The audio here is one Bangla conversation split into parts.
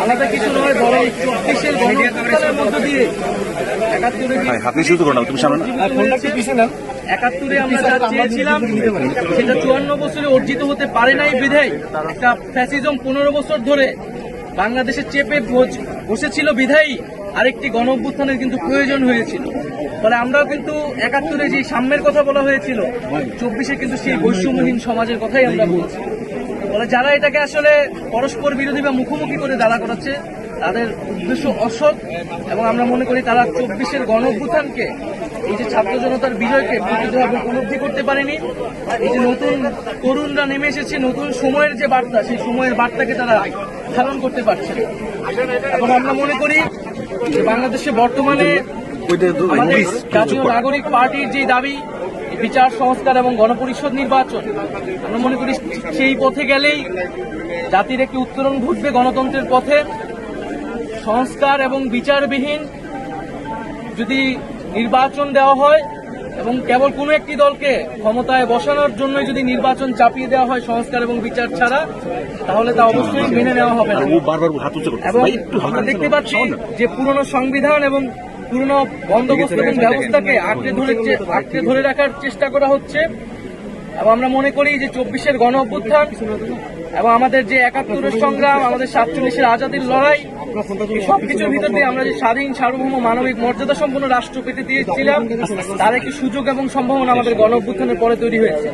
আলাদা কিছু নয়, বরং 24-এর গণঅভ্যুত্থানের মধ্য দিয়ে 71-এ আমরা যা চেয়েছিলাম সেটা 54 বছরে অর্জিত হতে পারে নাই বিধায় একটা ফ্যাসিজম 15 বছর ধরে বাংলাদেশে চেপে বসেছিল বিধায়ী আরেকটি গণঅভ্যুত্থানের কিন্তু প্রয়োজন হয়েছিল। ফলে আমরাও কিন্তু 71-এ যে সাম্যের কথা বলা হয়েছিল, 24-এ কিন্তু সেই বৈষম্যহীন সমাজের কথাই আমরা বলছি। ফলে যারা এটাকে আসলে পরস্পর বিরোধী বা মুখোমুখি করে দাঁড়া করাচ্ছে তাদের উদ্দেশ্য অসৎ, এবং আমরা মনে করি তারা 24-এর গণঅভ্যুত্থানকে, এই যে ছাত্র জনতার বিজয়কে প্রকৃতভাবে উপলব্ধি করতে পারেনি। এই যে নতুন তরুণরা নেমে এসেছে, নতুন সময়ের যে বার্তা, সেই সময়ের বার্তাকে তারা ধারণ করতে পারছে না। এবং আমরা মনে করি যে বাংলাদেশে বর্তমানে আমাদের জাতীয় নাগরিক পার্টির যে দাবি বিচার সংস্কার এবং গণপরিষদ নির্বাচন, আমরা মনে করি সেই পথে গেলেই জাতির একটি উত্তরণ ঘটবে গণতন্ত্রের পথে। সংস্কার এবং বিচারবিহীন যদি নির্বাচন দেওয়া হয় এবং কেবল কোনো একটি দলকে ক্ষমতায় বসানোর জন্য যদি নির্বাচন চাপিয়ে দেওয়া হয় সংস্কার এবং বিচার ছাড়া, তাহলে তা অবশ্যই মেনে নেওয়া হবে না। এবং আমরা দেখতে পাচ্ছি যে পুরনো সংবিধান এবং পুরনো বন্দোবস্ত এবং ব্যবস্থাকে আঁকড়ে ধরে রাখার চেষ্টা করা হচ্ছে। এবং আমরা মনে করি যে 24-এর গণঅভ্যুত্থান এবং আমাদের যে 71-এর সংগ্রাম, আমাদের 47-এর আজাদীর লড়াই, সবকিছুর ভিতর দিয়ে আমরা যে স্বাধীন সার্বভৌম মানবিক মর্যাদা সম্পন্ন রাষ্ট্র পেতে দিয়েছিলাম, তার একটি সুযোগ এবং সম্ভাবনা আমাদের গণঅভ্যুত্থানের পরে তৈরি হয়েছে।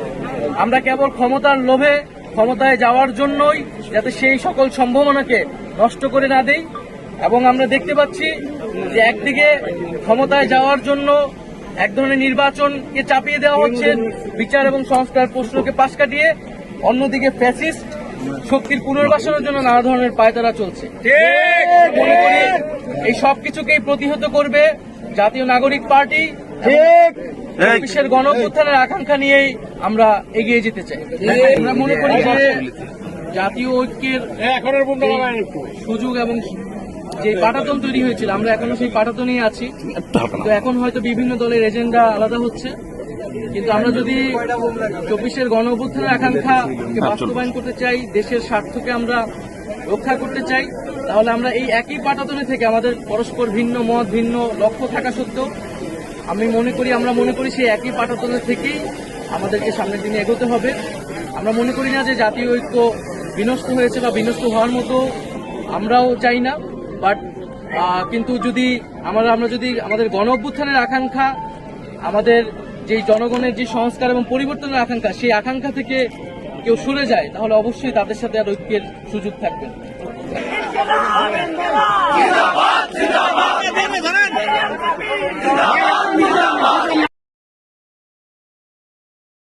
আমরা কেবল ক্ষমতার লোভে ক্ষমতায় যাওয়ার জন্যই যাতে সেই সকল সম্ভাবনাকে নষ্ট করে না দেই। এবং আমরা দেখতে পাচ্ছি যে একদিকে ক্ষমতায় যাওয়ার জন্য এক ধরনের নির্বাচনকে চাপিয়ে দেওয়া হচ্ছে বিচার এবং সংস্কার প্রশ্নকে পাশ কাটিয়ে, অন্যদিকে ফ্যাসিস্ট শক্তির পুনর্বাসনের জন্য নানা ধরনের পায়তারা চলছে। মনে করি এই সবকিছুকেই প্রতিহত করবে জাতীয় নাগরিক পার্টি। 24-এর গণঅভ্যুত্থানের আকাঙ্ক্ষা নিয়েই আমরা এগিয়ে যেতে চাই। আমরা মনে করি যে জাতীয় ঐক্যের সুযোগ এবং যে পাটাতন তৈরি হয়েছিল, আমরা এখনো সেই পাটাতনই আছি। তো এখন হয়তো বিভিন্ন দলের এজেন্ডা আলাদা হচ্ছে, কিন্তু আমরা যদি 24-এর গণঅভ্যুত্থানের আকাঙ্ক্ষাকে বাস্তবায়ন করতে চাই, দেশের স্বার্থকে আমরা রক্ষা করতে চাই, তাহলে আমরা এই একই পাটাতনে থেকে আমাদের পরস্পর ভিন্ন মত, ভিন্ন লক্ষ্য থাকা সত্ত্বেও আমরা মনে করি সেই একই পাটাতনে থেকেই আমাদেরকে সামনের দিনে এগোতে হবে। আমরা মনে করি না যে জাতীয় ঐক্য বিনষ্ট হয়েছে বা বিনষ্ট হওয়ার মতো আমরাও চাই না। বাট কিন্তু আমরা যদি আমাদের গণঅভ্যুত্থানের আকাঙ্ক্ষা, আমাদের যেই জনগণের যে সংস্কার এবং পরিবর্তনের আকাঙ্ক্ষা, সেই আকাঙ্ক্ষা থেকে কেউ সরে যায়, তাহলে অবশ্যই তাদের সাথে আর ঐক্যের সুযোগ থাকবে।